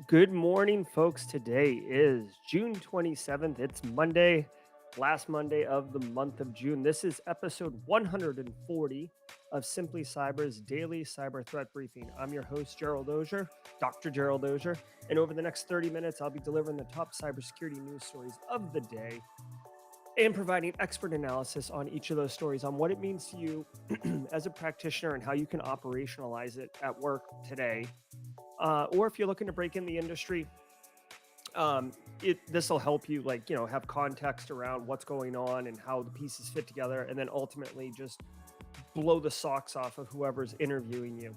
Good morning, folks. Today is June 27th. It's Monday, last Monday of the month of June. This is episode 140 of Simply Cyber's daily cyber threat briefing. I'm your host, Gerald Dozier, Dr. Gerald Dozier, and over the next 30 minutes, I'll be delivering the top cybersecurity news stories of the day and providing expert analysis on each of those stories on what it means to you as a practitioner and how you can operationalize it at work today. Or if you're looking to break in the industry, this will help you have context around what's going on and how the pieces fit together, and then ultimately just blow the socks off of whoever's interviewing you.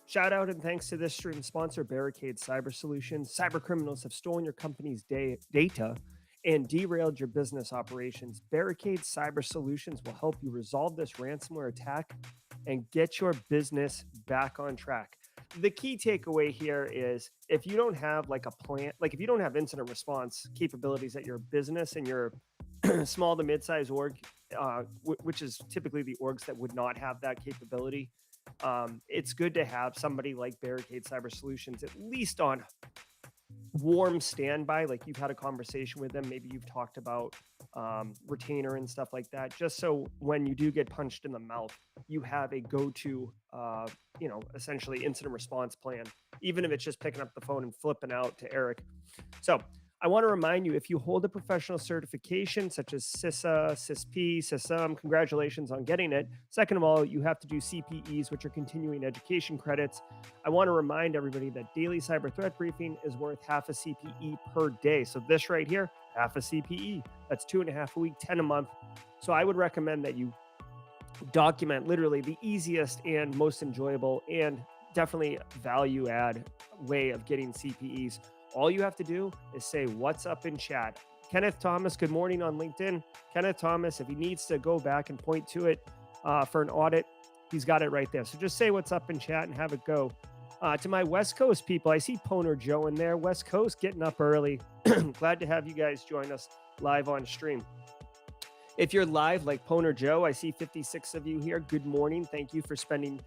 Shout out and thanks to this stream sponsor, Barricade Cyber Solutions. Cyber criminals have stolen your company's data and derailed your business operations. Barricade Cyber Solutions will help you resolve this ransomware attack and get your business back on track. The key takeaway here is if you don't have like a plan, like if you don't have incident response capabilities at your business and your small to mid-size org, which is typically the orgs that would not have that capability, it's good to have somebody like Barricade Cyber Solutions at least on warm standby. Like you've had a conversation with them, maybe you've talked about retainer and stuff like that, just so when you do get punched in the mouth, you have a go-to essentially incident response plan, even if it's just picking up the phone and flipping out to Eric. So I want to remind you, if you hold a professional certification such as CISA, CISP, CISM, congratulations on getting it. Second of all, you have to do CPEs, which are continuing education credits. I want to remind everybody that daily cyber threat briefing is worth half a CPE per day. So this right here, half a CPE, that's 2.5 a week, 10 a month. So I would recommend that you document literally the easiest and most enjoyable and definitely value add way of getting CPEs. All you have to do is say what's up in chat. Kenneth Thomas, good morning on LinkedIn. Kenneth Thomas, if he needs to go back and point to it for an audit, he's got it right there. So just say what's up in chat and have it go. To my West Coast people, I see Poner Joe in there. West Coast getting up early. Glad to have you guys join us live on stream. If you're live like Poner Joe, I see 56 of you here. Good morning. Thank you for spending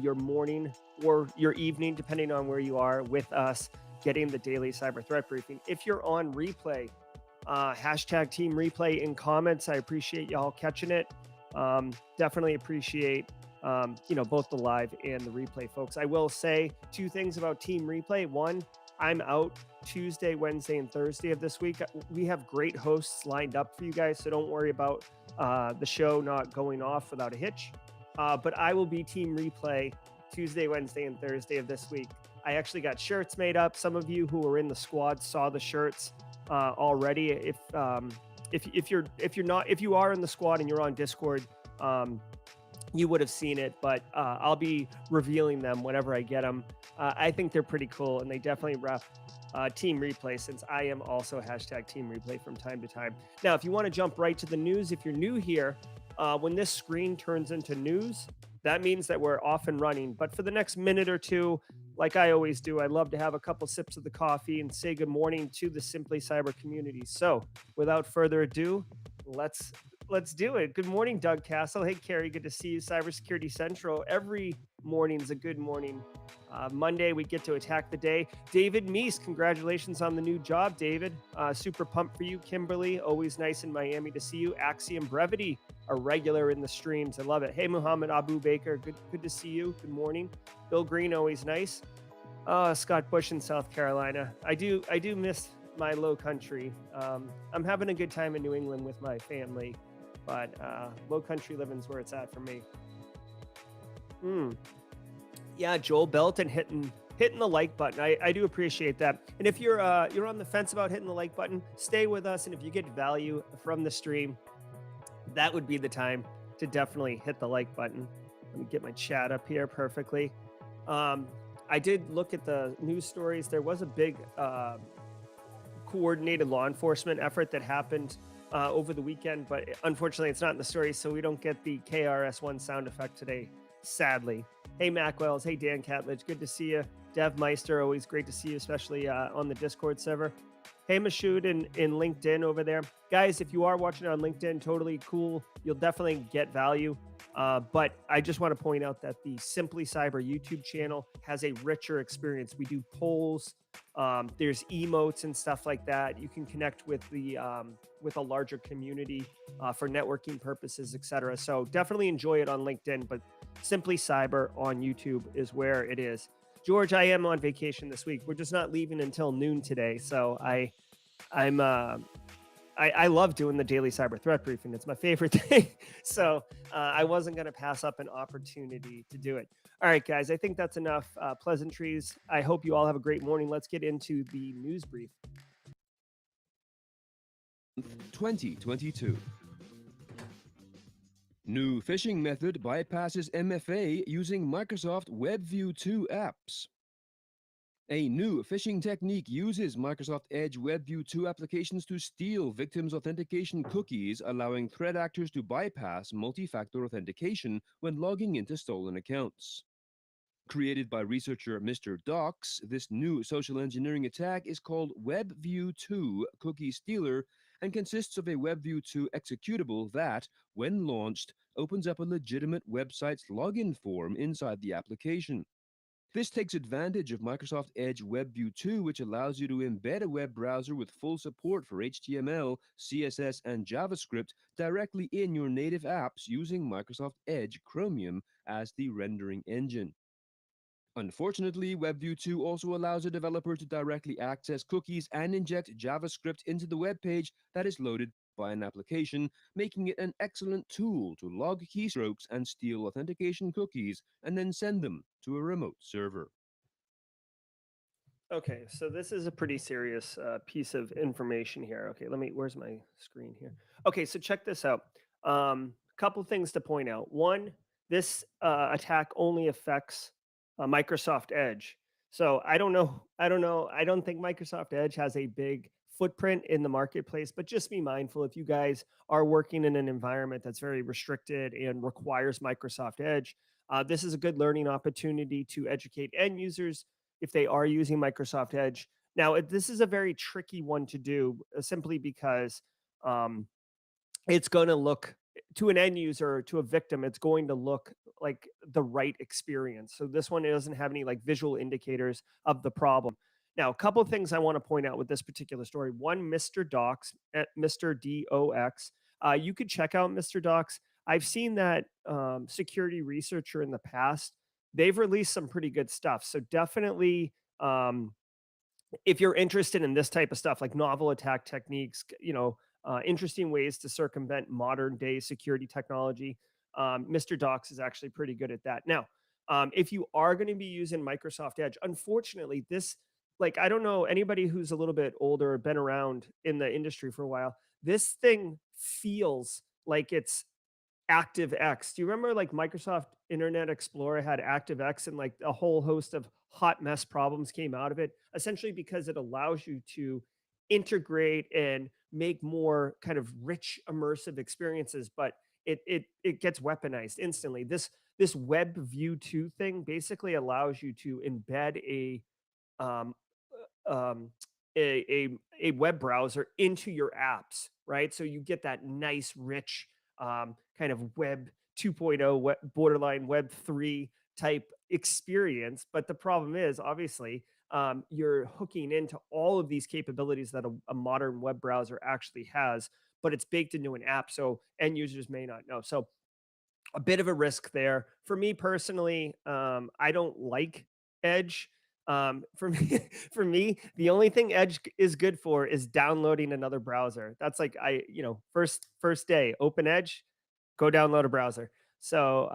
your morning or your evening, depending on where you are, with us getting the daily cyber threat briefing. If you're on replay, hashtag team replay in comments. I appreciate y'all catching it. Definitely appreciate both the live and the replay, folks. I will say two things about team replay. One, I'm out Tuesday, Wednesday, and Thursday of this week. We have great hosts lined up for you guys, so don't worry about the show not going off without a hitch. But I will be team replay Tuesday, Wednesday, and Thursday of this week. I actually got shirts made up. Some of you who were in the squad saw the shirts already. If you are in the squad and you're on Discord, you would have seen it, but I'll be revealing them whenever I get them. I think they're pretty cool, and they definitely rep Team Replay, since I am also hashtag Team Replay from time to time. Now, if you want to jump right to the news, if you're new here, when this screen turns into news, that means that we're off and running. But for the next minute or two, like I always do, I love to have a couple sips of the coffee and say good morning to the Simply Cyber community. So without further ado, let's do it. Good morning, Doug Castle. Hey, Carrie, good to see you. Cybersecurity Central. Every morning's a good morning. Monday, we get to attack the day. David Meese, congratulations on the new job, David. Super pumped for you. Kimberly, always nice in Miami to see you. Axiom Brevity, a regular in the streams. I love it. Hey, Muhammad Abu Baker, good to see you. Good morning. Bill Green, always nice. Scott Bush in South Carolina. I do miss my low country. I'm having a good time in New England with my family, but low country living's where it's at for me. Yeah, Joel Belton hitting the like button. I do appreciate that. And if you're on the fence about hitting the like button, stay with us. And if you get value from the stream, that would be the time to definitely hit the like button. Let me get my chat up here perfectly. I did look at the news stories. There was a big coordinated law enforcement effort that happened over the weekend, but unfortunately it's not in the story, so we don't get the KRS-One sound effect today, sadly. Hey, Mac Wells. Hey, Dan Catledge. Good to see you. Dev Meister, always great to see you, especially on the Discord server. Hey, Mashoud in LinkedIn over there. Guys, if you are watching on LinkedIn, totally cool. You'll definitely get value. But I just want to point out that the Simply Cyber YouTube channel has a richer experience. We do polls, there's emotes and stuff like that. You can connect with a larger community for networking purposes, etc. So definitely enjoy it on LinkedIn, but Simply Cyber on YouTube is where it is. George, I am on vacation this week. We're just not leaving until noon today, so I'm I love doing the daily cyber threat briefing. It's my favorite thing. So I wasn't going to pass up an opportunity to do it. All right, guys, I think that's enough pleasantries. I hope you all have a great morning. Let's get into the news brief. 2022. New phishing method bypasses MFA using Microsoft WebView 2 apps. A new phishing technique uses Microsoft Edge WebView 2 applications to steal victims' authentication cookies, allowing threat actors to bypass multi-factor authentication when logging into stolen accounts. Created by researcher Mr. Docs, this new social engineering attack is called WebView 2 Cookie Stealer and consists of a WebView 2 executable that, when launched, opens up a legitimate website's login form inside the application. This takes advantage of Microsoft Edge WebView 2, which allows you to embed a web browser with full support for HTML, CSS, and JavaScript directly in your native apps using Microsoft Edge Chromium as the rendering engine. Unfortunately, WebView 2 also allows a developer to directly access cookies and inject JavaScript into the web page that is loaded by an application, making it an excellent tool to log keystrokes and steal authentication cookies and then send them to a remote server. Okay, so this is a pretty serious piece of information here. Okay, where's my screen here? Okay, so check this out. Couple things to point out. One, this attack only affects Microsoft Edge. So I don't think Microsoft Edge has a big footprint in the marketplace, but just be mindful if you guys are working in an environment that's very restricted and requires Microsoft Edge. This is a good learning opportunity to educate end users if they are using Microsoft Edge. Now, this is a very tricky one to do simply because um, it's going to look to an end user, to a victim, it's going to look like the right experience. So this one doesn't have any like visual indicators of the problem. Now, a couple of things I want to point out with this particular story. One, Mr. Docs at Mr. DOX. You could check out Mr. Docs. I've seen that security researcher in the past. They've released some pretty good stuff. So definitely, if you're interested in this type of stuff, like novel attack techniques, interesting ways to circumvent modern day security technology, Mr. Docs is actually pretty good at that. Now, if you are going to be using Microsoft Edge, unfortunately, like, I don't know anybody who's a little bit older or been around in the industry for a while. This thing feels like it's ActiveX. Do you remember like Microsoft Internet Explorer had ActiveX and like a whole host of hot mess problems came out of it? Essentially because it allows you to integrate and make more kind of rich immersive experiences, but it gets weaponized instantly. This web view 2 thing basically allows you to embed um, um, a web browser into your apps, right? So you get that nice, rich kind of web 2.0, borderline web 3 type experience. But the problem is, obviously, you're hooking into all of these capabilities that a modern web browser actually has, but it's baked into an app. So end users may not know. So a bit of a risk there. For me personally, I don't like Edge. For me, for me, the only thing Edge is good for is downloading another browser. That's like first day, open Edge, go download a browser. So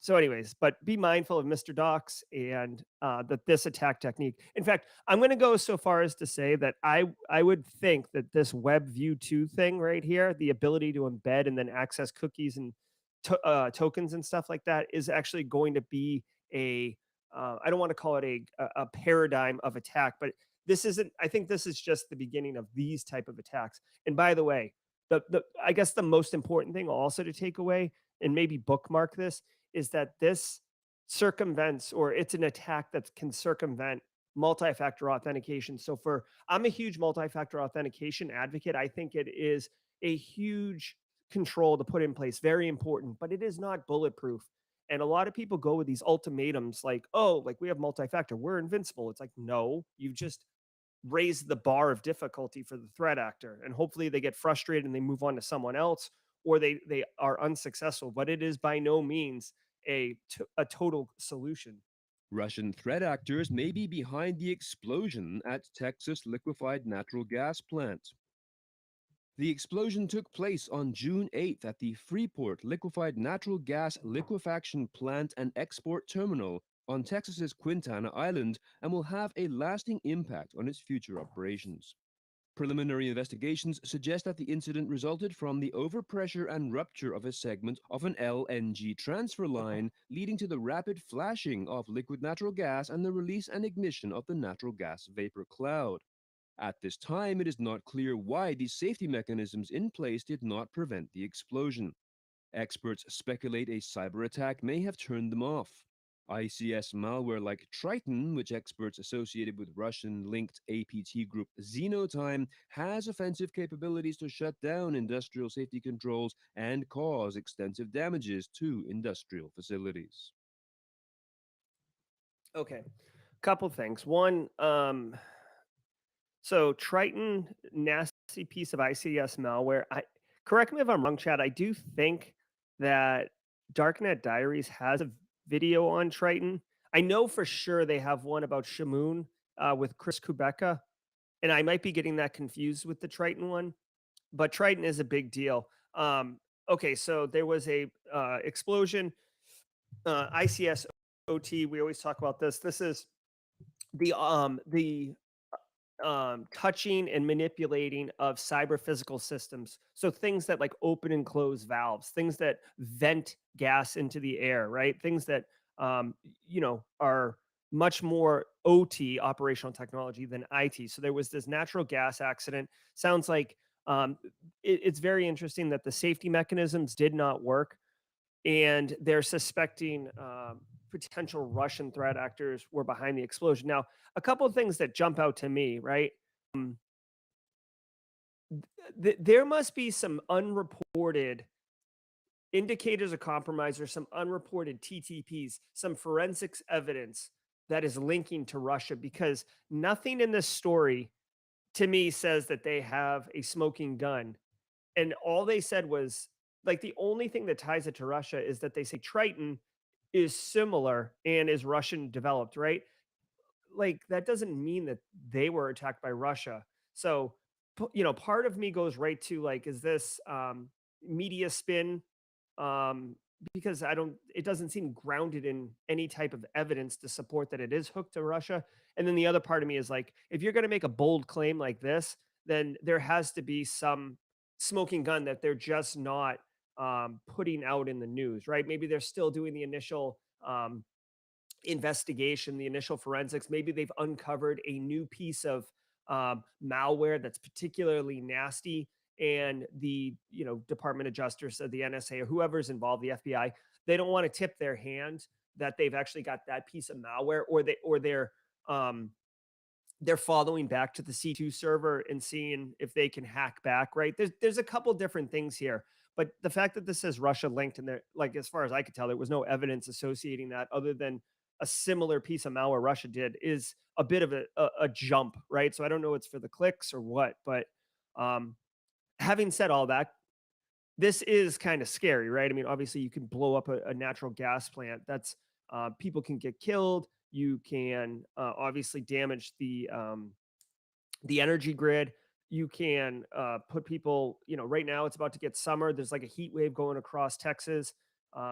anyways, but be mindful of Mr. Docs and that this attack technique. In fact, I'm going to go so far as to say that I would think that this Web View 2 thing right here, the ability to embed and then access cookies and tokens and stuff like that, is actually going to be a I don't want to call it a paradigm of attack, but this isn't. I think this is just the beginning of these type of attacks. And by the way, the I guess the most important thing also to take away and maybe bookmark this is that this circumvents, or it's an attack that can circumvent multi-factor authentication. So I'm a huge multi-factor authentication advocate. I think it is a huge control to put in place, very important, but it is not bulletproof. And a lot of people go with these ultimatums like, oh, like we have multi-factor, we're invincible. It's like, no, you've just raised the bar of difficulty for the threat actor. And hopefully they get frustrated and they move on to someone else, or they are unsuccessful. But it is by no means a total solution. Russian threat actors may be behind the explosion at Texas liquefied natural gas plant. The explosion took place on June 8th at the Freeport Liquefied Natural Gas Liquefaction Plant and Export Terminal on Texas's Quintana Island and will have a lasting impact on its future operations. Preliminary investigations suggest that the incident resulted from the overpressure and rupture of a segment of an LNG transfer line, leading to the rapid flashing of liquid natural gas and the release and ignition of the natural gas vapor cloud. At this time, it is not clear why the safety mechanisms in place did not prevent the explosion. Experts speculate a cyber attack may have turned them off. ICS malware like Triton, which experts associated with Russian-linked APT group Xenotime, has offensive capabilities to shut down industrial safety controls and cause extensive damages to industrial facilities. Okay, couple things. One, so Triton, nasty piece of ICS malware. Correct me if I'm wrong, Chad. I do think that Darknet Diaries has a video on Triton. I know for sure they have one about Shamoon with Chris Kubeka, and I might be getting that confused with the Triton one. But Triton is a big deal. Okay, so there was a explosion. ICS OT. We always talk about this. This is the touching and manipulating of cyber physical systems. So things that like open and close valves, things that vent gas into the air, right? Things that are much more OT, operational technology, than IT. So there was this natural gas accident. Sounds like it's very interesting that the safety mechanisms did not work, and they're suspecting potential Russian threat actors were behind the explosion. Now, a couple of things that jump out to me, right? Um, there must be some unreported indicators of compromise or some unreported TTPs, some forensics evidence that is linking to Russia, because nothing in this story to me says that they have a smoking gun. And all they said was like the only thing that ties it to Russia is that they say Triton is similar and is Russian developed, right? Like that doesn't mean that they were attacked by Russia. So, part of me goes right to like, is this media spin? Um, because it doesn't seem grounded in any type of evidence to support that it is hooked to Russia. And then the other part of me is like, if you're going to make a bold claim like this, then there has to be some smoking gun that they're just not putting out in the news, right? Maybe they're still doing the initial investigation, the initial forensics. Maybe they've uncovered a new piece of malware that's particularly nasty, and the department of justice or the NSA or whoever's involved, the FBI, they don't want to tip their hand that they've actually got that piece of malware, or they're following back to the C2 server and seeing if they can hack back, right? There's a couple different things here. But the fact that this says Russia linked, and there, like, as far as I could tell, there was no evidence associating that other than a similar piece of malware Russia did, is a bit of a jump, right? So I don't know it's for the clicks or what, but um, having said all that, this is kind of scary, right? I mean, obviously, you can blow up a natural gas plant. That's people can get killed. You can obviously damage the energy grid. You can put people. Right now it's about to get summer. There's like a heat wave going across Texas.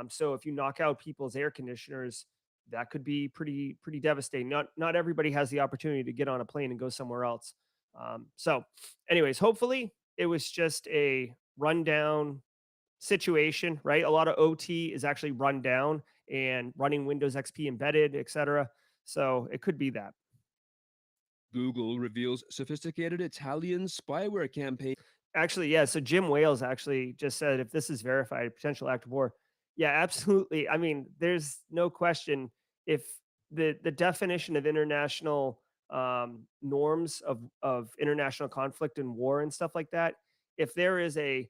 So if you knock out people's air conditioners, that could be pretty devastating. Not everybody has the opportunity to get on a plane and go somewhere else. So, anyways, hopefully it was just a rundown situation, right? A lot of OT is actually run down and running Windows XP embedded, etc. So it could be that. Google reveals sophisticated Italian spyware campaign. Actually, yeah. So Jim Wales actually just said if this is verified, potential act of war. Yeah, absolutely. I mean, there's no question if the definition of international norms of international conflict and war and stuff like that, if there is a,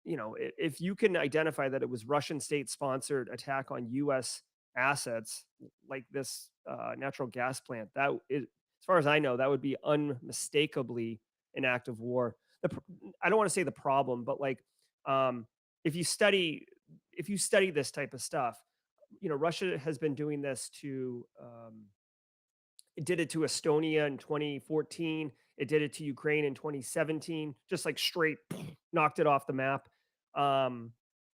if you can identify that it was Russian state sponsored attack on U.S. assets like this natural gas plant, that is, as far as I know, that would be unmistakably an act of war. I don't want to say the problem, but like, um, if you study if you study this type of stuff, Russia has been doing this to it did it to Estonia in 2014. It did it to Ukraine in 2017, just like straight knocked it off the map. Um,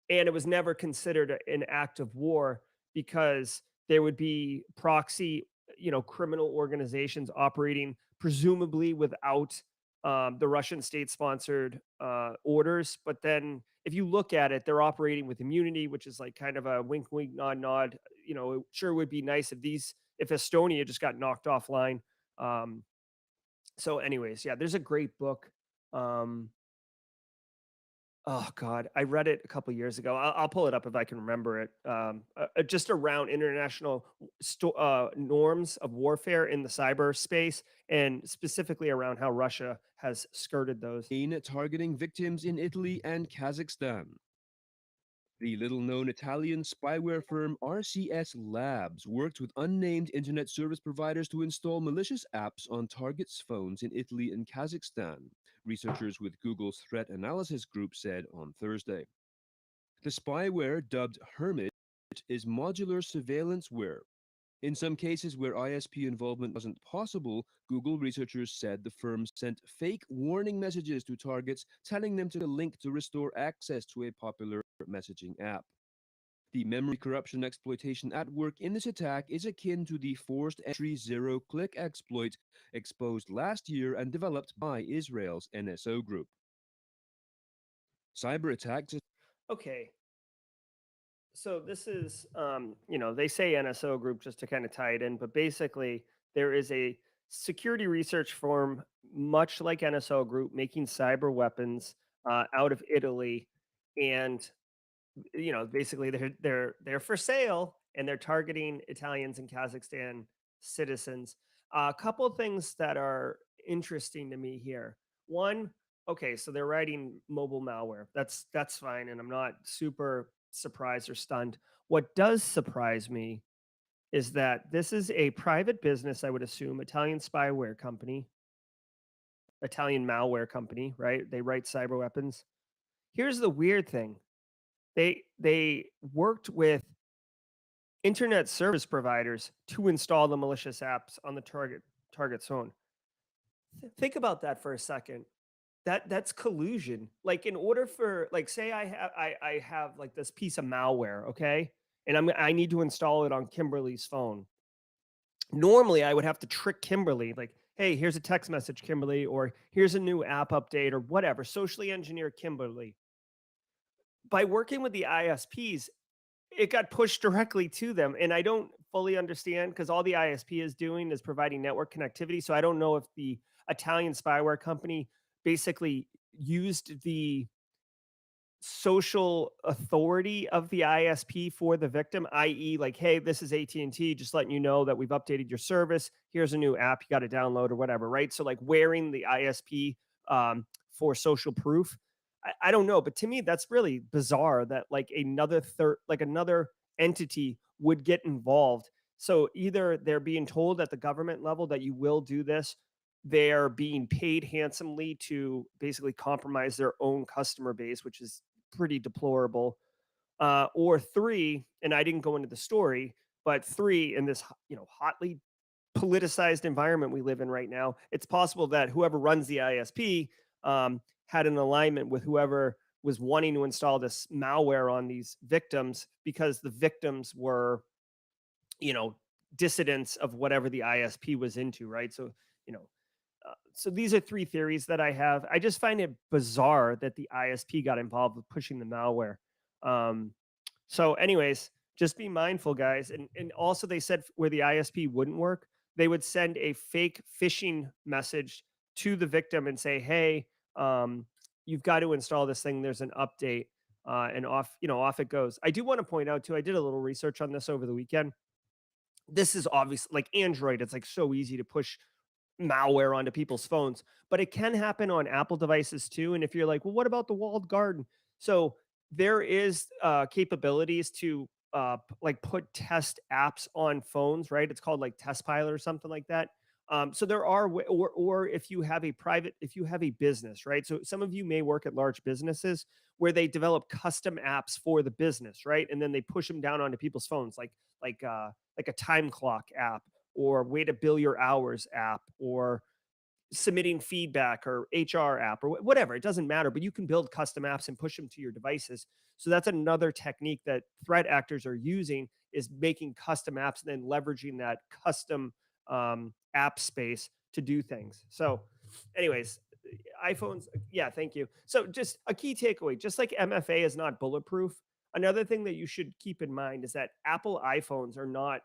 and it was never considered an act of war because there would be proxy, criminal organizations operating presumably without the Russian state sponsored orders. But then if you look at it, they're operating with immunity, which is like kind of a wink, wink, nod, nod. It sure would be nice if Estonia just got knocked offline. Um, so, anyways, yeah, there's a great book. Um, oh God, I read it a couple years ago. I'll pull it up if I can remember it. Just around international norms of warfare in the cyberspace, and specifically around how Russia has skirted those. Targeting victims in Italy and Kazakhstan. The little-known Italian spyware firm RCS Labs worked with unnamed internet service providers to install malicious apps on targets' phones in Italy and Kazakhstan, researchers with Google's threat analysis group said on Thursday. The spyware, dubbed Hermit, is modular surveillanceware. In some cases where ISP involvement wasn't possible, Google researchers said the firm sent fake warning messages to targets telling them to link to restore access to a popular messaging app. The memory corruption exploitation at work in this attack is akin to the forced entry zero-click exploit exposed last year and developed by Israel's NSO group. Cyber attacks. Okay, so this is, they say NSO group just to kind of tie it in, but basically there is a security research firm, much like NSO group, making cyber weapons out of Italy, and basically they're for sale and they're targeting Italians and Kazakhstan citizens. A couple of things that are interesting to me here. One, okay, so they're writing mobile malware. That's fine, and I'm not super surprised or stunned. What does surprise me is that this is a private business, I would assume, Italian spyware company, Italian malware company, right? They write cyber weapons. Here's the weird thing. They worked with internet service providers to install the malicious apps on the target's phone. Think about that for a second. That's collusion. Like, in order for, like, say I have like this piece of malware, okay? And I need to install it on Kimberly's phone. Normally I would have to trick Kimberly, like, hey, here's a text message, Kimberly, or here's a new app update or whatever, socially engineer Kimberly. By working with the ISPs, it got pushed directly to them, and I don't fully understand because all the ISP is doing is providing network connectivity. So I don't know if the Italian spyware company basically used the social authority of the ISP for the victim, i.e., like, hey, this is AT&T, just letting you know that we've updated your service. Here's a new app you got to download or whatever, right? So, like, wearing the ISP for social proof. I don't know, but to me, that's really bizarre that like another entity would get involved. So either they're being told at the government level that you will do this, they're being paid handsomely to basically compromise their own customer base, which is pretty deplorable. Or three, and I didn't go into the story, but three, in this hotly politicized environment we live in right now, it's possible that whoever runs the ISP had an alignment with whoever was wanting to install this malware on these victims because the victims were, you know, dissidents of whatever the ISP was into, right? So, so these are three theories that I have. I just find it bizarre that the ISP got involved with pushing the malware. Um, so, anyways, just be mindful, guys. And also, they said where the ISP wouldn't work, they would send a fake phishing message to the victim and say, "Hey, you've got to install this thing. There's an update." And off it goes. I do want to point out too. I did a little research on this over the weekend. This is obvious, like Android. It's like so easy to push malware onto people's phones, but it can happen on Apple devices too. And if you're like, well, what about the walled garden? So there is capabilities to like put test apps on phones, right? It's called like Test Pilot or something like that. So there are, or if you have a private, if you have a business, right? So some of you may work at large businesses where they develop custom apps for the business, right? And then they push them down onto people's phones, like a time clock app or way to bill your hours app or submitting feedback or HR app or whatever. It doesn't matter, but you can build custom apps and push them to your devices. So that's another technique that threat actors are using is making custom apps and then leveraging that custom app space to do things. So, anyways, iPhones, yeah, thank you. So, just a key takeaway, just like MFA is not bulletproof, another thing that you should keep in mind is that Apple iPhones are not,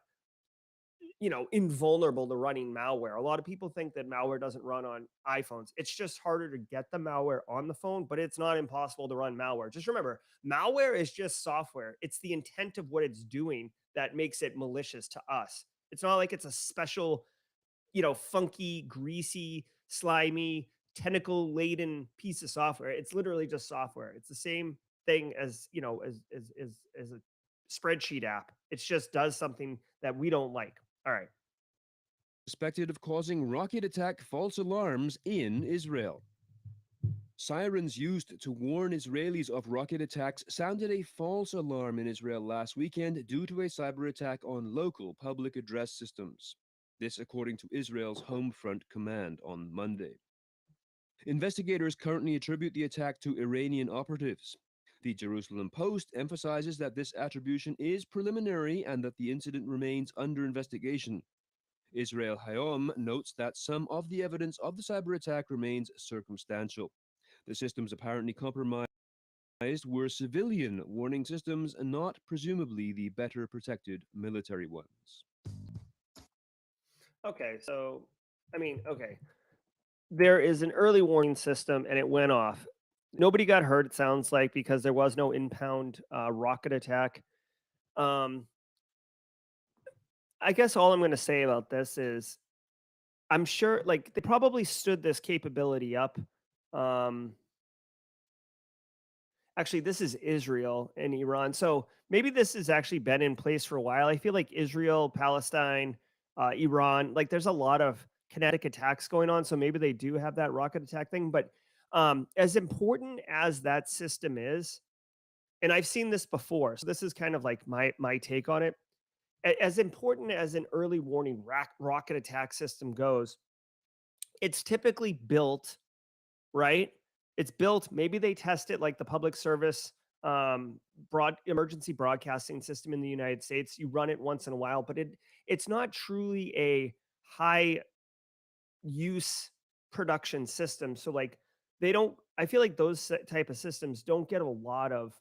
invulnerable to running malware. A lot of people think that malware doesn't run on iPhones. It's just harder to get the malware on the phone, but it's not impossible to run malware. Just remember, malware is just software. It's the intent of what it's doing that makes it malicious to us. It's not like it's a special, funky, greasy, slimy, tentacle laden piece of software. It's literally just software. It's the same thing as, as a spreadsheet app. It just does something that we don't like. All right. Suspected of causing rocket attack false alarms in Israel. Sirens used to warn Israelis of rocket attacks sounded a false alarm in Israel last weekend due to a cyber attack on local public address systems. This, according to Israel's Home Front Command on Monday. Investigators currently attribute the attack to Iranian operatives. The Jerusalem Post emphasizes that this attribution is preliminary and that the incident remains under investigation. Israel Hayom notes that some of the evidence of the cyber attack remains circumstantial. The systems apparently compromised were civilian warning systems, not presumably the better protected military ones. Okay. So, okay. There is an early warning system and it went off. Nobody got hurt, it sounds like, because there was no impound rocket attack. Um, I guess all I'm going to say about this is I'm sure, like, they probably stood this capability up. Um, Actually, this is Israel and Iran. So maybe this has actually been in place for a while. I feel like Israel, Palestine, Iran, like there's a lot of kinetic attacks going on. So maybe they do have that rocket attack thing. But as important as that system is, and I've seen this before, so this is kind of like my take on it. As important as an early warning rocket attack system goes, it's typically built right? It's built. Maybe they test it like the public service broad emergency broadcasting system in the United States. You run it once in a while, but it's not truly a high use production system. So like they don't. I feel like those type of systems don't get a lot of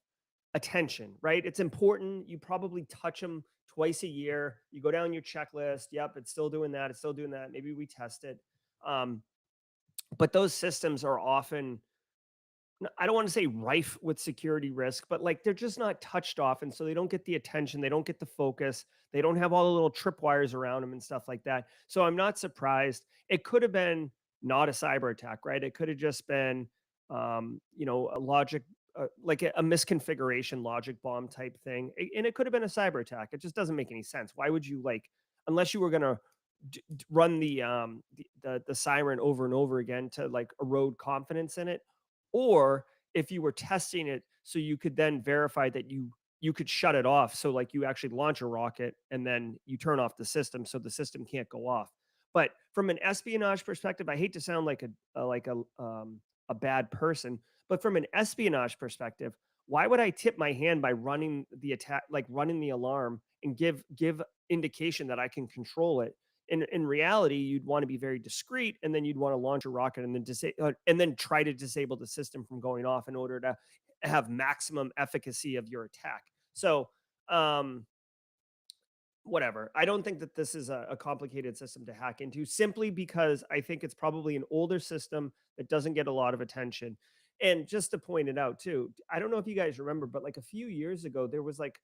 attention, right? It's important. You probably touch them twice a year. You go down your checklist. Yep, it's still doing that. It's still doing that. Maybe we test it. Um, but those systems are often I don't want to say rife with security risk, but like they're just not touched often. So they don't get the attention, they don't get the focus, they don't have all the little tripwires around them and stuff like that. So I'm not surprised. It could have been not a cyber attack, right? It could have just been, a logic, like a misconfiguration logic bomb type thing. And it could have been a cyber attack. It just doesn't make any sense. Why would you like, unless you were going to run the siren over and over again to like erode confidence in it, or if you were testing it so you could then verify that you could shut it off, so like you actually launch a rocket and then you turn off the system so the system can't go off. But from an espionage perspective, I hate to sound like a bad person, but from an espionage perspective, why would I tip my hand by running the attack, like running the alarm and give indication that I can control it? In reality, you'd want to be very discreet, and then you'd want to launch a rocket and then and then try to disable the system from going off in order to have maximum efficacy of your attack. So, um, whatever. I don't think that this is a complicated system to hack into, simply because I think it's probably an older system that doesn't get a lot of attention. And just to point it out too, I don't know if you guys remember, but like a few years ago, there was like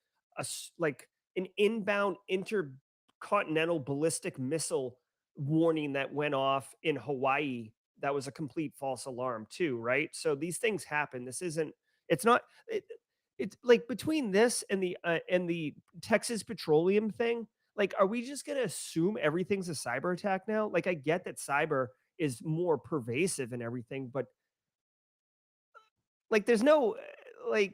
like an inbound intercontinental ballistic missile warning that went off in Hawaii that was a complete false alarm too, right? So these things happen. This isn't. It's not. It's like between this and the Texas Petroleum thing. Like, are we just gonna assume everything's a cyber attack now? Like, I get that cyber is more pervasive and everything, but like, there's no like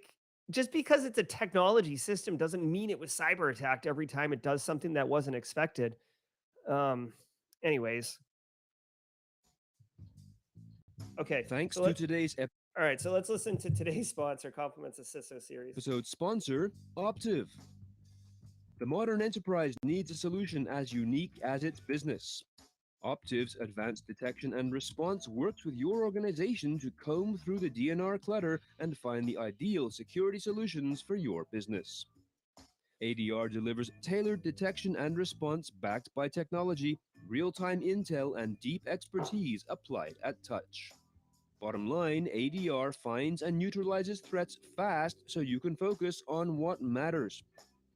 just because it's a technology system doesn't mean it was cyber attacked every time it does something that wasn't expected. Um, anyways, okay. Thanks So to let today's all right. So let's listen to today's sponsor, Compliments of CISO series. episode sponsor, Optiv. The modern enterprise needs a solution as unique as its business. Optiv's advanced detection and response works with your organization to comb through the DNR clutter and find the ideal security solutions for your business. ADR delivers tailored detection and response backed by technology, real-time intel, and deep expertise applied at touch. Bottom line, ADR finds and neutralizes threats fast so you can focus on what matters.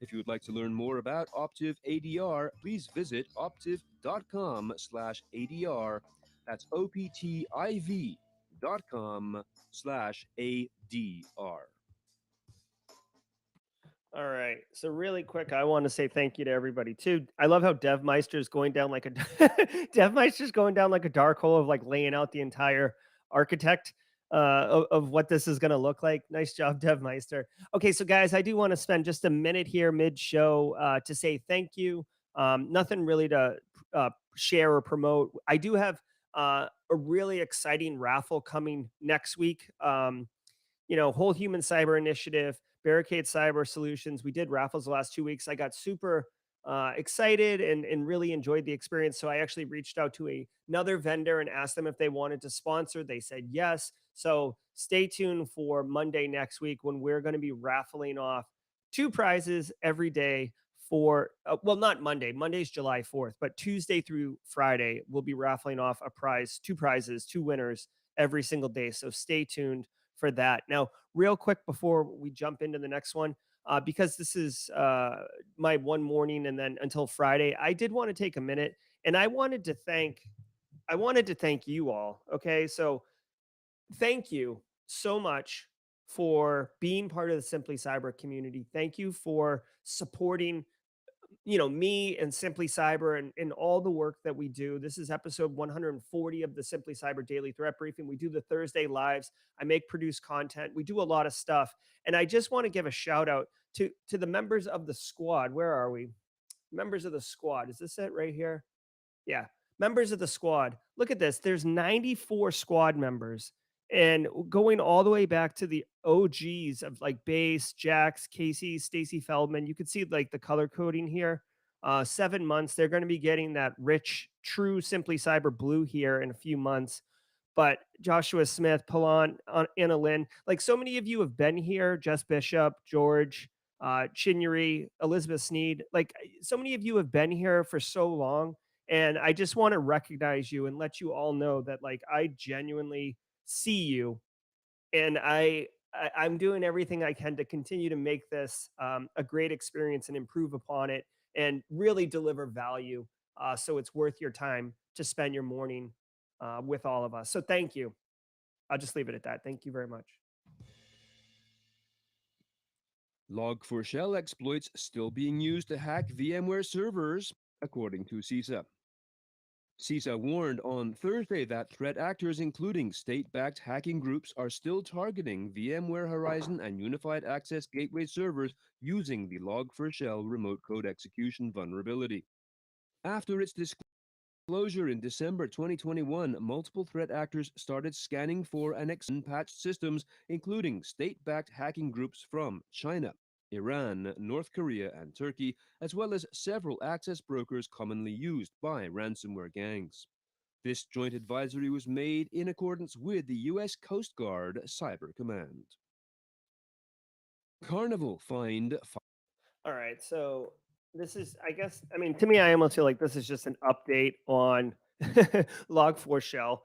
If you would like to learn more about Optiv ADR, please visit optiv.com/ADR. That's optiv.com/ADR. All right. So really quick, I want to say thank you to everybody too. I love how DevMeister's going down like a DevMeister's going down like a dark hole of like laying out the entire architect of what this is going to look like. Nice job, DevMeister. Okay, so guys, I do want to spend just a minute here mid-show to say thank you. Nothing really to share or promote. I do have a really exciting raffle coming next week. Whole human cyber initiative, barricade cyber solutions. We did raffles the last 2 weeks. I got super excited and really enjoyed the experience. So I actually reached out to another vendor and asked them if they wanted to sponsor. They said yes. So stay tuned for Monday next week when we're going to be raffling off two prizes every day for, well, not Monday. Monday's July 4th, but Tuesday through Friday, we'll be raffling off a prize, two prizes, two winners every single day. So stay tuned for that. Now, real quick before we jump into the next one, because this is my one morning and then until Friday, I did want to take a minute and I wanted to thank you all. Okay, so thank you so much for being part of the Simply Cyber community. Thank you for supporting me and Simply Cyber and all the work that we do. This is episode 140 of the Simply Cyber Daily Threat Briefing. We do the Thursday lives. I make produce content. We do a lot of stuff. And I just want to give a shout out to the members of the squad. Where are we? Members of the squad. Is this it right here? Yeah. Members of the squad. Look at this. There's 94 squad members. And going all the way back to the OGs of like Base, Jax, Casey, Stacy Feldman, you can see like the color coding here. 7 months. They're going to be getting that rich, true Simply Cyber blue here in a few months. But Joshua Smith, Palan, Anna Lynn, like so many of you have been here, Jess Bishop, George, Chinyuri, Elizabeth Sneed, like so many of you have been here for so long. And I just want to recognize you and let you all know that like I genuinely see you and I'm doing everything I can to continue to make this a great experience and improve upon it and really deliver value. So it's worth your time to spend your morning with all of us. So thank you. I'll just leave it at that. Thank you very much. Log4Shell exploits still being used to hack VMware servers, according to CISA. CISA warned on Thursday that threat actors, including state-backed hacking groups, are still targeting VMware Horizon and Unified Access Gateway servers using the Log4Shell remote code execution vulnerability. After its disclosure in December 2021, multiple threat actors started scanning for and unpatched systems, including state-backed hacking groups from China, Iran, North Korea, and Turkey, as well as several access brokers commonly used by ransomware gangs. This joint advisory was made in accordance with the U.S. Coast Guard Cyber Command. Carnival fined. All right. So this is, I guess, I mean, to me, I almost feel like this is just an update on Log4Shell.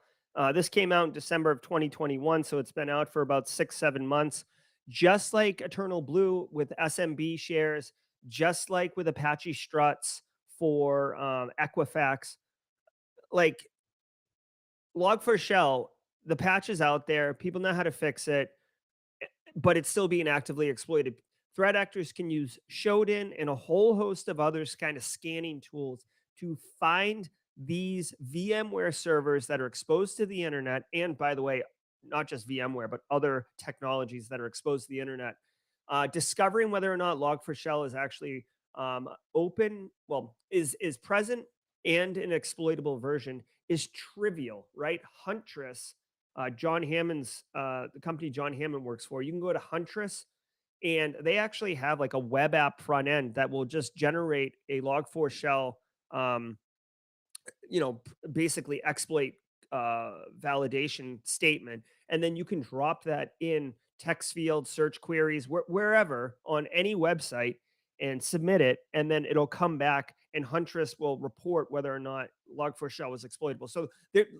This came out in December of 2021, so it's been out for about 6, 7 months. Just like Eternal Blue with SMB shares, just like with Apache Struts for Equifax, like Log4Shell, the patch is out there. People know how to fix it, but it's still being actively exploited. Threat actors can use Shodan and a whole host of others kind of scanning tools to find these VMware servers that are exposed to the internet. And by the way, not just VMware, but other technologies that are exposed to the internet. Discovering whether or not Log4Shell is actually open, well, is present and an exploitable version is trivial, right? Huntress, John Hammond's the company John Hammond works for. You can go to Huntress, and they actually have like a web app front end that will just generate a Log4Shell, um, basically exploit validation statement, and then you can drop that in text field, search queries, wherever on any website, and submit it, and then it'll come back, and Huntress will report whether or not Log4Shell was exploitable. So,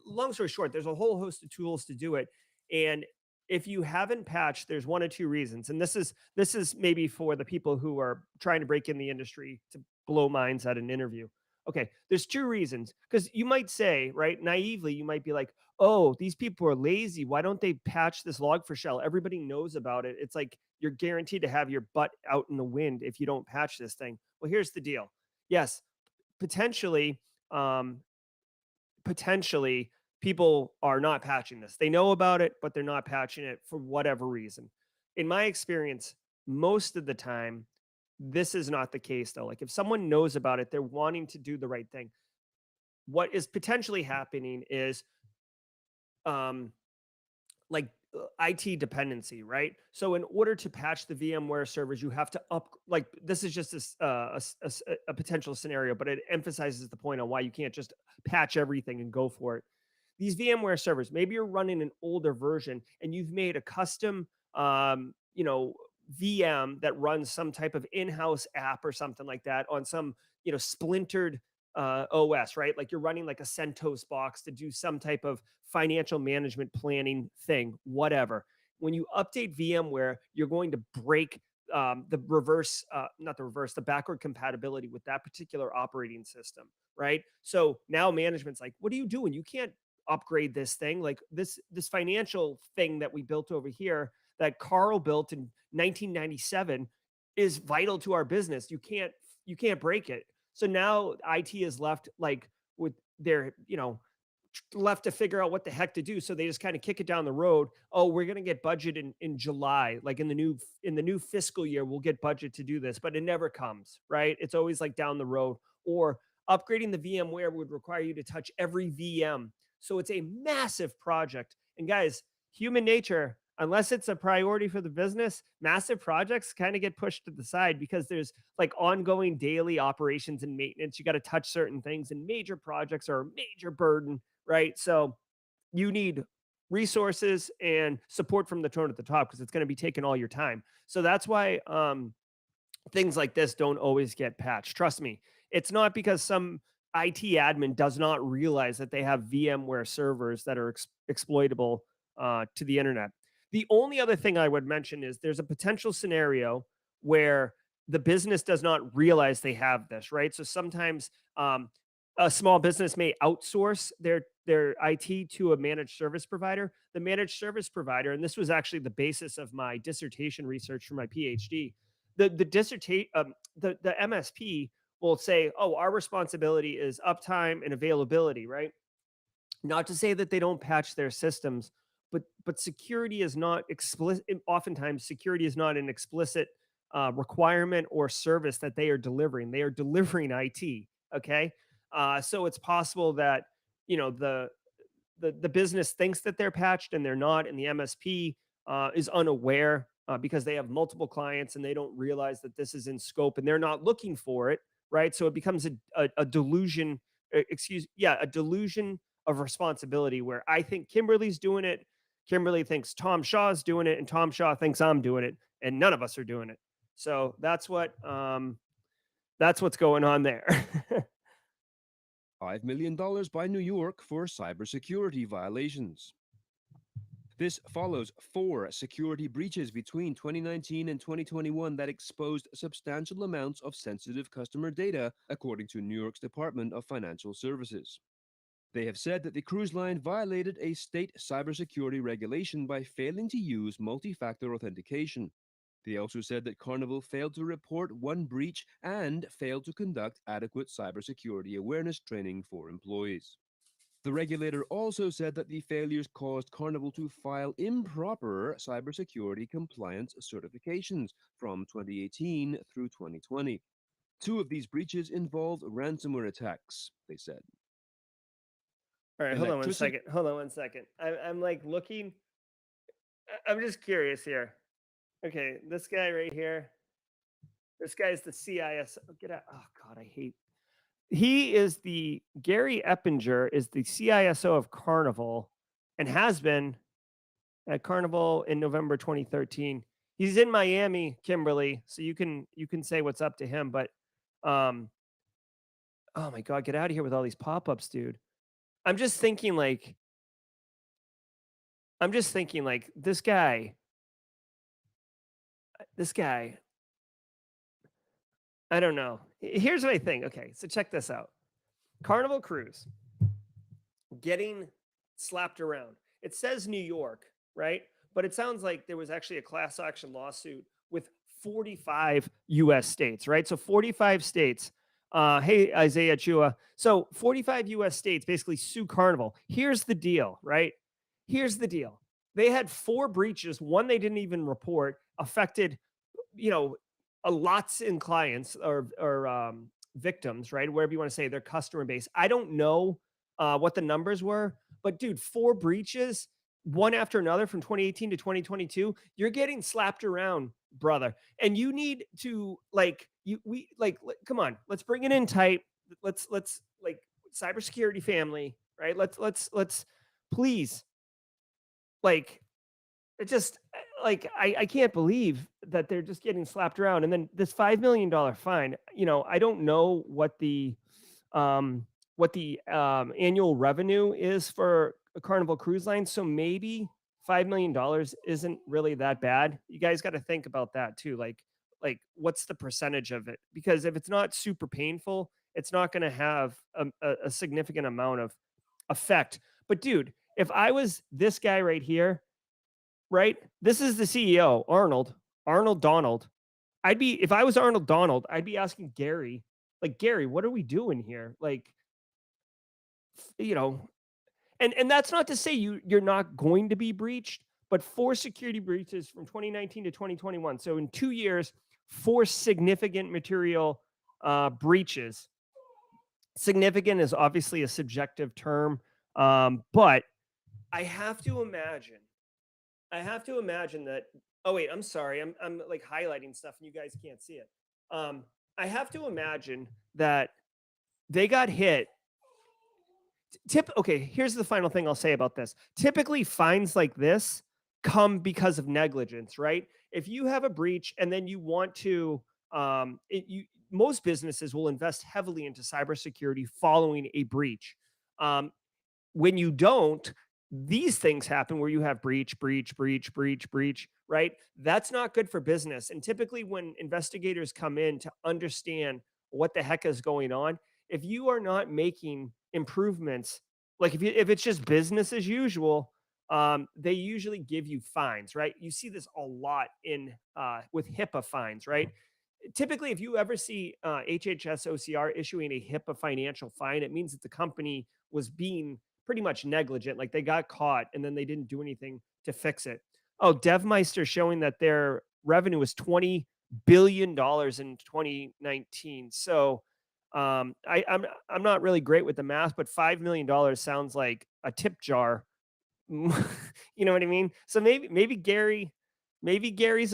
long story short, there's a whole host of tools to do it, and if you haven't patched, there's one or two reasons, and this is maybe for the people who are trying to break in the industry to blow minds at an interview. Okay, there's two reasons, because you might say, right, naively, you might be like, oh, these people are lazy. Why don't they patch this Log4Shell? Everybody knows about it. It's like you're guaranteed to have your butt out in the wind if you don't patch this thing. Well, here's the deal. Yes, potentially, um, potentially people are not patching this. They know about it, but they're not patching it for whatever reason. In my experience, most of the time, this is not the case though. Like if someone knows about it, they're wanting to do the right thing. What is potentially happening is um like IT dependency, right? So in order to patch the VMware servers, you have to up like this is just a potential scenario, but it emphasizes the point on why you can't just patch everything and go for it. These VMware servers, maybe you're running an older version and you've made a custom VM that runs some type of in-house app or something like that on some, splintered OS, right? Like you're running like a CentOS box to do some type of financial management planning thing, whatever. When you update VMware, you're going to break the reverse, not the reverse, the backward compatibility with that particular operating system, right? So now management's like, what are you doing? You can't upgrade this thing. Like this financial thing that we built over here that Carl built in 1997 is vital to our business. You can't break it. So now IT is left like with their, left to figure out what the heck to do. So they just kind of kick it down the road. Oh, we're gonna get budget in July, like in the new fiscal year, we'll get budget to do this, but it never comes, right? It's always like down the road. Or upgrading the VMware would require you to touch every VM. So it's a massive project. And guys, human nature, unless it's a priority for the business, massive projects kind of get pushed to the side because there's like ongoing daily operations and maintenance. You got to touch certain things, and major projects are a major burden, right? So you need resources and support from the tone at the top because it's going to be taking all your time. So that's why things like this don't always get patched. Trust me, it's not because some IT admin does not realize that they have VMware servers that are exploitable to the internet. The only other thing I would mention is there's a potential scenario where the business does not realize they have this, right? So sometimes a small business may outsource their IT to a managed service provider. The managed service provider, and this was actually the basis of my dissertation research for my PhD, the MSP will say, "Oh, our responsibility is uptime and availability," right? Not to say that they don't patch their systems, but security is not explicit. Oftentimes, security is not an explicit requirement or service that they are delivering. They are delivering IT. Okay, so it's possible that the business thinks that they're patched and they're not, and the MSP is unaware because they have multiple clients and they don't realize that this is in scope and they're not looking for it, right? So it becomes a delusion, a delusion of responsibility where I think Kimberly's doing it, Kimberly thinks Tom Shaw's doing it, and Tom Shaw thinks I'm doing it, and none of us are doing it. So that's what's going on there. $5 million by New York for cybersecurity violations. This follows 4 security breaches between 2019 and 2021 that exposed substantial amounts of sensitive customer data, according to New York's Department of Financial Services. They have said that the cruise line violated a state cybersecurity regulation by failing to use multi-factor authentication. They also said that Carnival failed to report one breach and failed to conduct adequate cybersecurity awareness training for employees. The regulator also said that the failures caused Carnival to file improper cybersecurity compliance certifications from 2018 through 2020. Two of these breaches involved ransomware attacks, they said. All right, hold on one Electricity. second. Hold on one second. I'm like looking. I'm just curious here. Okay, this guy right here. This guy's the CIS. Get out. Oh God, I hate. He is the Gary Eppinger is the CISO of Carnival, and has been at Carnival in November 2013. He's in Miami, Kimberly, so you can say what's up to him. But um, oh my God, get out of here with all these pop-ups, dude. I'm just thinking like I'm just thinking like this guy. I don't know. Here's my thing. Okay, so check this out. Carnival Cruise getting slapped around. It says New York, right? But it sounds like there was actually a class action lawsuit with 45 US states, right? So 45 states. Hey, Isaiah Chua. So 45 US states basically sue Carnival. Here's the deal, right? Here's the deal. They had four breaches. One they didn't even report, affected, you know, a lots in clients or victims, right? Wherever you want to say their customer base. I don't know what the numbers were, but dude, four breaches, one after another from 2018 to 2022. You're getting slapped around, brother, and you need to like you we like come on, let's bring it in tight. Let's like cybersecurity family, right? Let's please like it just like I can't believe that they're just getting slapped around. And then this $5 million fine, I don't know um what the annual revenue is for a Carnival Cruise Line. So maybe $5 million isn't really that bad. You guys got to think about that too. Like what's the percentage of it? Because if it's not super painful, it's not going to have a significant amount of effect. But dude, if I was this guy right here, right? This is the CEO, Arnold Donald. If I was Arnold Donald, I'd be asking Gary, like, Gary, what are we doing here? Like, you know, and that's not to say you're not going to be breached, but four security breaches from 2019 to 2021. So in 2 years, four significant material breaches. Significant is obviously a subjective term, but I have to imagine that. Oh wait, I'm sorry. I'm like highlighting stuff and you guys can't see it. I have to imagine that they got hit. Okay, here's the final thing I'll say about this. Typically, fines like this come because of negligence, right? If you have a breach and then you want to, most businesses will invest heavily into cybersecurity following a breach. Um, when you don't, these things happen where you have breach, right? That's not good for business. And typically, when investigators come in to understand what the heck is going on, if you are not making improvements, like if it's just business as usual, they usually give you fines, right? You see this a lot in with HIPAA fines, right? Typically, if you ever see HHS OCR issuing a HIPAA financial fine, it means that the company was being pretty much negligent. Like they got caught and then they didn't do anything to fix it. Oh, DevMeister showing that their revenue was $20 billion in 2019. So I'm not really great with the math, but $5 million sounds like a tip jar. You know what I mean? So maybe Gary's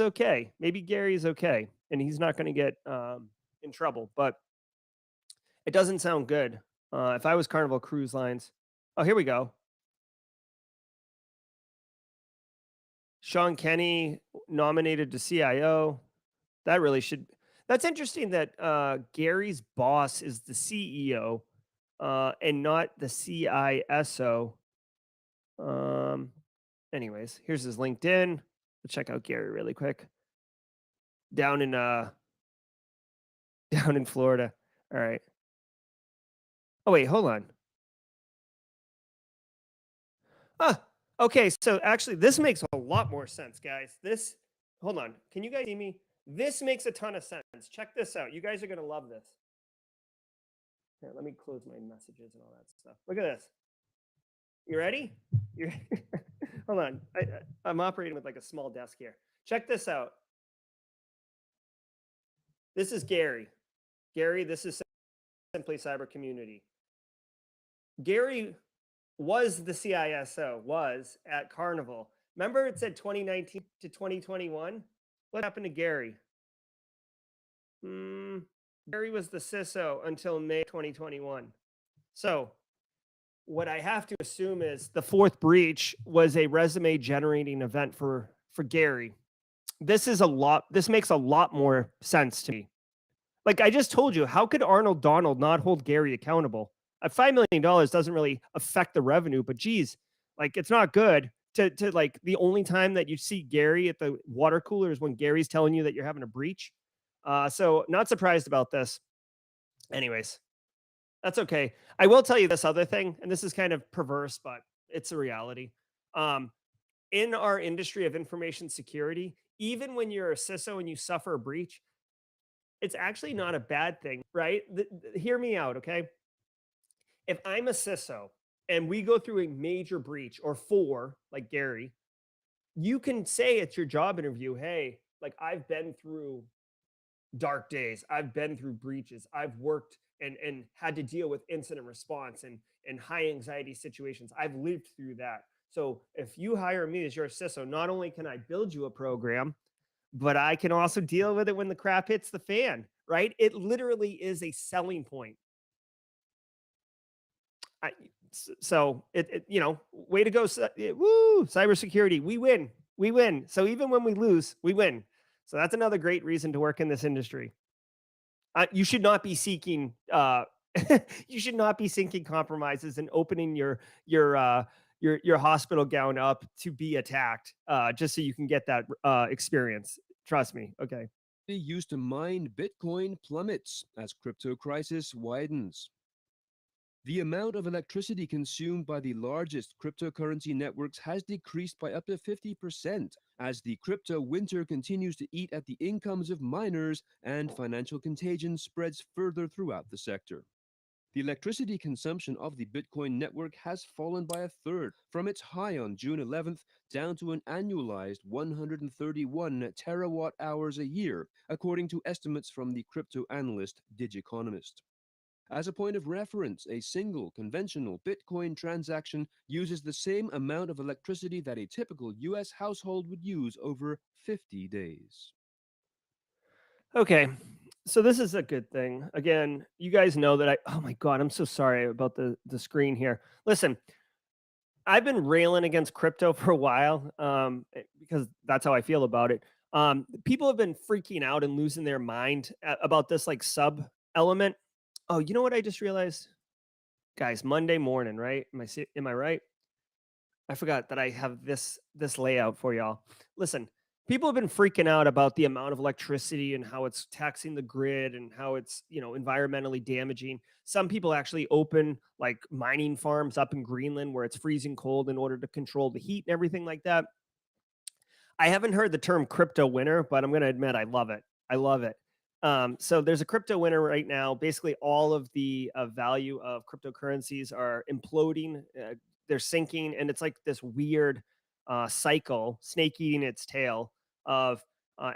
okay. Maybe Gary's okay, and he's not going to get in trouble. But it doesn't sound good. If I was Carnival Cruise Lines, oh, here we go. Sean Kenny nominated to CIO. That really should. That's interesting that Gary's boss is the CEO and not the CISO. Anyways, here's his LinkedIn. Let's check out Gary really quick. Down in down in Florida. All right. Oh wait, hold on. Ah, okay. So actually, this makes a lot more sense, guys. Hold on. Can you guys see me? This makes a ton of sense. Check this out. You guys are going to love this. Here, let me close my messages and all that stuff. Look at this. You ready? You hold on. I'm operating with like a small desk here. Check this out. This is Gary. Gary, this is Simply Cyber Community. Gary was the CISO, was at Carnival. Remember it said 2019 to 2021? What happened to Gary? Gary was the CISO until May 2021. So what I have to assume is the fourth breach was a resume generating event for Gary. This makes a lot more sense to me. Like I just told you, how could Arnold Donald not hold Gary accountable? $5 million doesn't really affect the revenue, but geez, like it's not good to like the only time that you see Gary at the water cooler is when Gary's telling you that you're having a breach. So not surprised about this. Anyways, that's okay. I will tell you this other thing, and this is kind of perverse, but it's a reality. Um, in our industry of information security, even when you're a CISO and you suffer a breach, it's actually not a bad thing, right? Hear me out, okay? If I'm a CISO and we go through a major breach or four, like Gary, you can say at your job interview, hey, like I've been through dark days, I've been through breaches, I've worked and had to deal with incident response and high anxiety situations. I've lived through that. So if you hire me as your CISO, not only can I build you a program, but I can also deal with it when the crap hits the fan, right? It literally is a selling point. I, so way to go. Woo, cybersecurity. We win. We win. So even when we lose, we win. So that's another great reason to work in this industry. You should not be seeking, you should not be seeking compromises and opening your hospital gown up to be attacked, just so you can get that experience. Trust me. Okay. Used to mine Bitcoin plummets as crypto crisis widens. The amount of electricity consumed by the largest cryptocurrency networks has decreased by up to 50% as the crypto winter continues to eat at the incomes of miners and financial contagion spreads further throughout the sector. The electricity consumption of the Bitcoin network has fallen by a third from its high on June 11th down to an annualized 131 terawatt hours a year, according to estimates from the crypto analyst Digiconomist. As a point of reference, a single conventional Bitcoin transaction uses the same amount of electricity that a typical US household would use over 50 days. Okay. So this is a good thing. Again, you guys know that oh my God, I'm so sorry about the screen here. Listen, I've been railing against crypto for a while, because that's how I feel about it. People have been freaking out and losing their mind about this like sub element. Oh, you know what I just realized? Guys, Monday morning, right? Am I right? I forgot that I have this layout for y'all. Listen, people have been freaking out about the amount of electricity and how it's taxing the grid and how it's, environmentally damaging. Some people actually open like mining farms up in Greenland where it's freezing cold in order to control the heat and everything like that. I haven't heard the term crypto winter, but I'm going to admit I love it. I love it. So there's a crypto winter right now. Basically, all of the value of cryptocurrencies are imploding. They're sinking, and it's like this weird cycle, snake eating its tail. Of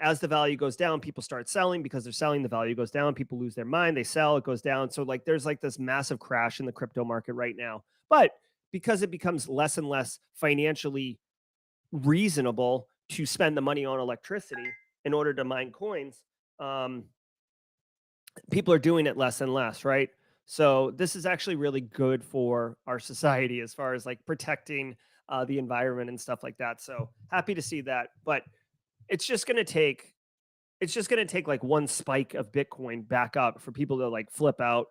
as the value goes down, people start selling because they're selling. The value goes down. People lose their mind. They sell. It goes down. So like there's like this massive crash in the crypto market right now. But because it becomes less and less financially reasonable to spend the money on electricity in order to mine coins, um, people are doing it less and less, right? So this is actually really good for our society as far as like protecting the environment and stuff like that. So happy to see that, but it's just going to take like one spike of Bitcoin back up for people to like flip out.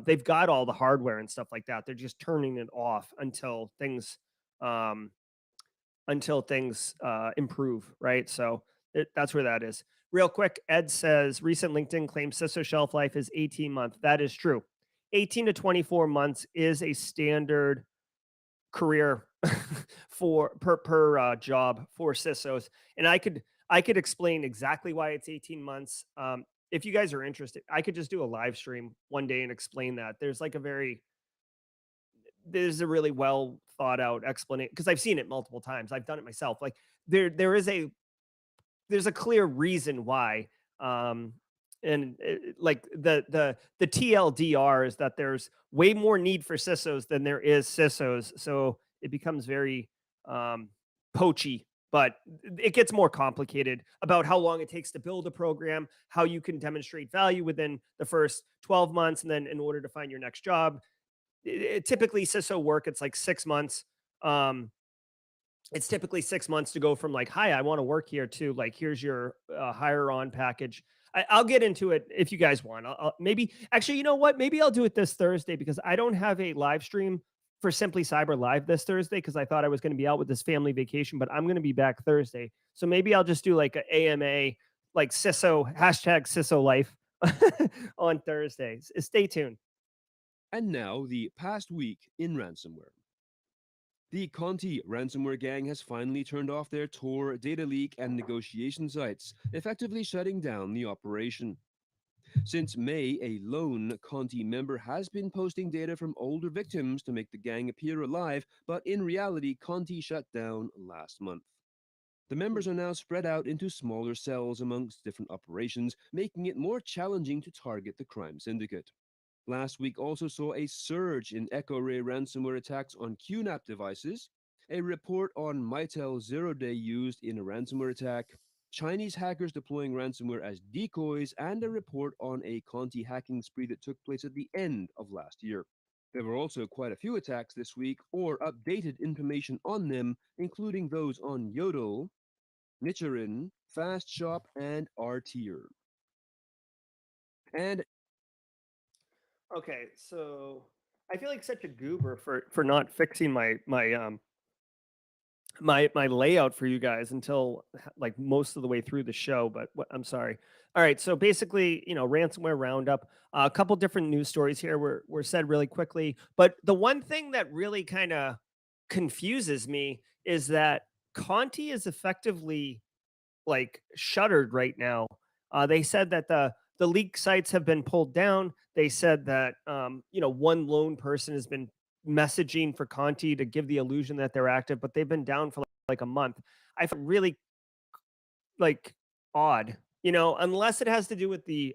They've got all the hardware and stuff like that. They're just turning it off um, until things improve, right? So that's where that is. Real quick, Ed says recent LinkedIn claims CISO shelf life is 18 months. That is true. 18 to 24 months is a standard career for per job for CISOs, and I could explain exactly why it's 18 months. If you guys are interested, I could just do a live stream one day and explain that. There's a really well thought out explanation because I've seen it multiple times. I've done it myself. Like there's a clear reason why. Um, and like the TLDR is that there's way more need for CISOs than there is CISOs, so it becomes very um, poachy. But it gets more complicated about how long it takes to build a program, how you can demonstrate value within the first 12 months, and then in order to find your next job, typically CISO work, it's like 6 months. Um, it's typically 6 months to go from like, hi, I want to work here, to like, here's your hire on package. I'll get into it if you guys want. Maybe actually, you know what? Maybe I'll do it this Thursday because I don't have a live stream for Simply Cyber Live this Thursday because I thought I was going to be out with this family vacation, but I'm going to be back Thursday. So maybe I'll just do like an AMA, like CISO, hashtag CISO life on Thursdays. Stay tuned. And now, the past week in ransomware. The Conti ransomware gang has finally turned off their Tor, data leak, and negotiation sites, effectively shutting down the operation. Since May, a lone Conti member has been posting data from older victims to make the gang appear alive, but in reality, Conti shut down last month. The members are now spread out into smaller cells amongst different operations, making it more challenging to target the crime syndicate. Last week also saw a surge in Echo Ray ransomware attacks on QNAP devices, a report on Mitel Zero Day used in a ransomware attack, Chinese hackers deploying ransomware as decoys, and a report on a Conti hacking spree that took place at the end of last year. There were also quite a few attacks this week, or updated information on them, including those on Yodel, Nichirin, Fast Shop, and Artier. And Okay, so I feel like such a goober for not fixing my layout for you guys until like most of the way through the show. But I'm sorry. All right, so basically, ransomware roundup. A couple different news stories here were said really quickly, but the one thing that really kind of confuses me is that Conti is effectively like shuttered right now. They said that the leak sites have been pulled down. They said that one lone person has been messaging for Conti to give the illusion that they're active, but they've been down for like a month. I feel really like odd, unless it has to do with the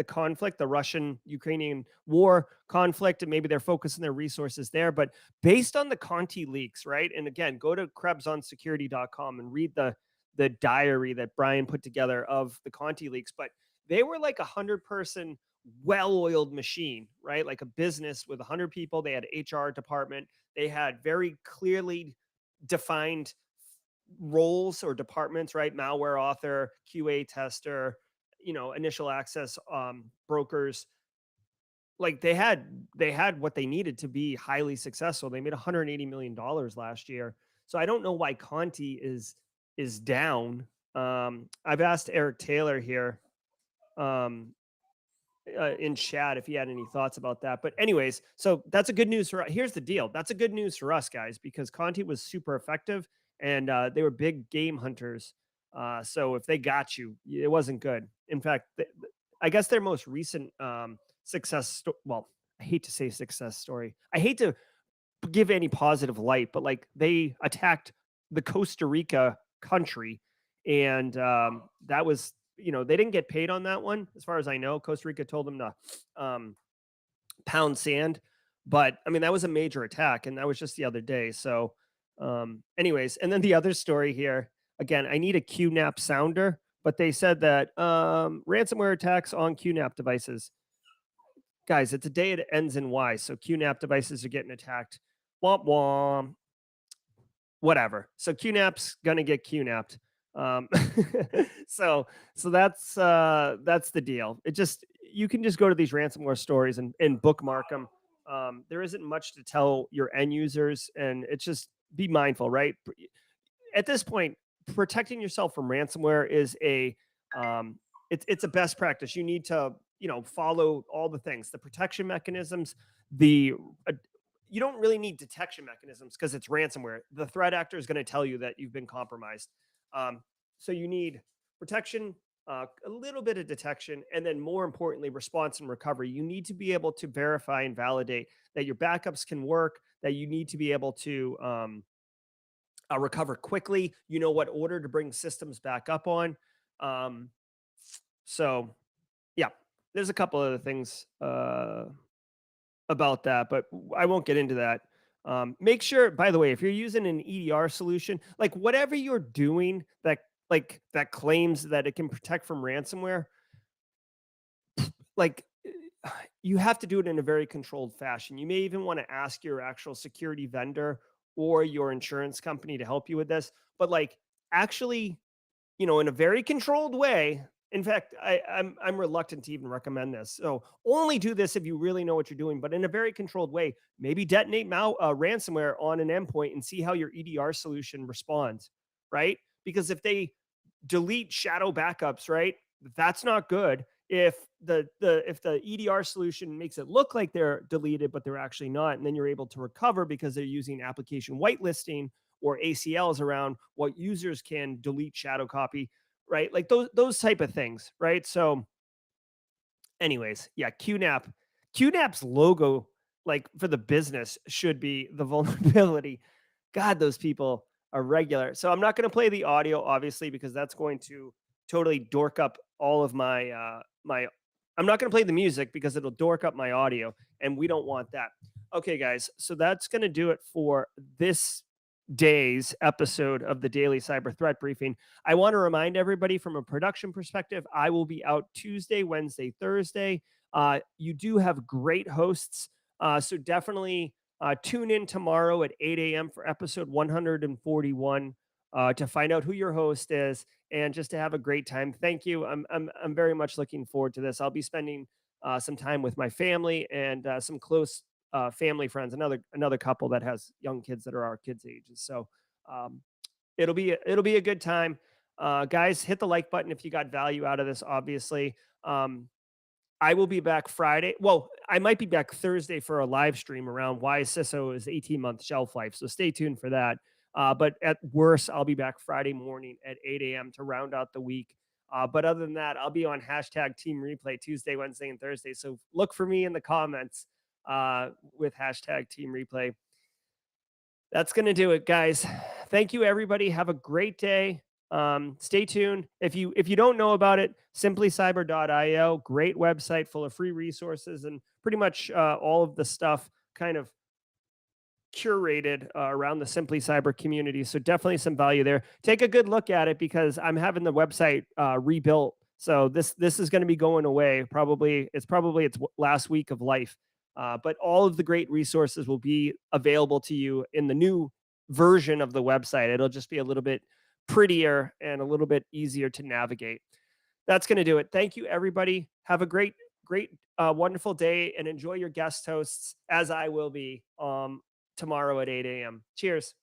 conflict, the Russian-Ukrainian war conflict, and maybe they're focusing their resources there. But based on the Conti leaks, right? And again, go to krebsonsecurity.com and read the diary that Brian put together of the Conti leaks. But they were like 100-person well-oiled machine, right? Like a business with 100 people. They had HR department. They had very clearly defined roles or departments, right? Malware author, QA tester, initial access brokers. Like they had what they needed to be highly successful. They made $180 million last year. So I don't know why Conti is down. I've asked Eric Taylor here um, in chat if he had any thoughts about that. But anyways, so that's a good news for. Here's the deal. That's a good news for us guys because Conti was super effective and they were big game hunters. So if they got you, it wasn't good. In fact, I guess their most recent well, I hate to say success story. I hate to give any positive light, but like they attacked the Costa Rica country, and that was they didn't get paid on that one, as far as I know. Costa Rica told them to pound sand, but I mean that was a major attack, and that was just the other day. So, anyways, and then the other story here again, I need a QNAP sounder, but they said that ransomware attacks on QNAP devices. Guys, it's a day it ends in Y, so QNAP devices are getting attacked. Womp womp. Whatever. So QNAP's gonna get QNAP'd. Um, so that's the deal. It just you can just go to these ransomware stories and bookmark them. There isn't much to tell your end users, and it's just be mindful, right? At this point, protecting yourself from ransomware is it's a best practice. You need to follow all the things, the protection mechanisms, the you don't really need detection mechanisms because it's ransomware. The threat actor is going to tell you that you've been compromised. So you need protection, a little bit of detection, and then more importantly, response and recovery. You need to be able to verify and validate that your backups can work, that you need to be able to recover quickly. You know what order to bring systems back up on. Um, so, yeah, there's a couple other things about that, but I won't get into that. Make sure, by the way, if you're using an EDR solution, like whatever you're doing that claims that it can protect from ransomware, like you have to do it in a very controlled fashion. You may even want to ask your actual security vendor or your insurance company to help you with this, but like actually, in a very controlled way. In fact, I'm reluctant to even recommend this. So only do this if you really know what you're doing, but in a very controlled way. Maybe detonate ransomware on an endpoint and see how your EDR solution responds, right? Because if they delete shadow backups, right, that's not good. If the EDR solution makes it look like they're deleted, but they're actually not, and then you're able to recover because they're using application whitelisting or ACLs around what users can delete shadow copy, right? Like those type of things, right? So, anyways, yeah, QNAP's logo, like for the business, should be the vulnerability. God, those people are regular. So I'm not going to play the audio, obviously, because that's going to totally dork up all of my. I'm not going to play the music because it'll dork up my audio, and we don't want that. Okay, guys. So that's going to do it for this day's episode of the Daily Cyber Threat Briefing. I want to remind everybody from a production perspective, I will be out Tuesday, Wednesday, Thursday. You do have great hosts. So definitely tune in tomorrow at 8 a.m. for episode 141 to find out who your host is and just to have a great time. Thank you. I'm very much looking forward to this. I'll be spending some time with my family and some close family friends, another couple that has young kids that are our kids' ages. So um, it'll be a good time. Guys, hit the like button if you got value out of this. Obviously, I will be back Friday. Well, I might be back Thursday for a live stream around why CISO is 18-month shelf life. So stay tuned for that. But at worst, I'll be back Friday morning at 8 a.m. to round out the week. But other than that, I'll be on hashtag Team Replay Tuesday, Wednesday, and Thursday. So look for me in the comments with hashtag Team Replay. That's going to do it, guys. Thank you, everybody. Have a great day. Stay tuned. If you don't know about it, simplycyber.io, great website full of free resources and pretty much all of the stuff kind of curated around the Simply Cyber community. So definitely some value there. Take a good look at it because I'm having the website rebuilt. So this is going to be going away. It's probably its last week of life. But all of the great resources will be available to you in the new version of the website. It'll just be a little bit prettier and a little bit easier to navigate. That's going to do it. Thank you, everybody. Have a great, wonderful day and enjoy your guest hosts as I will be tomorrow at 8 a.m. Cheers.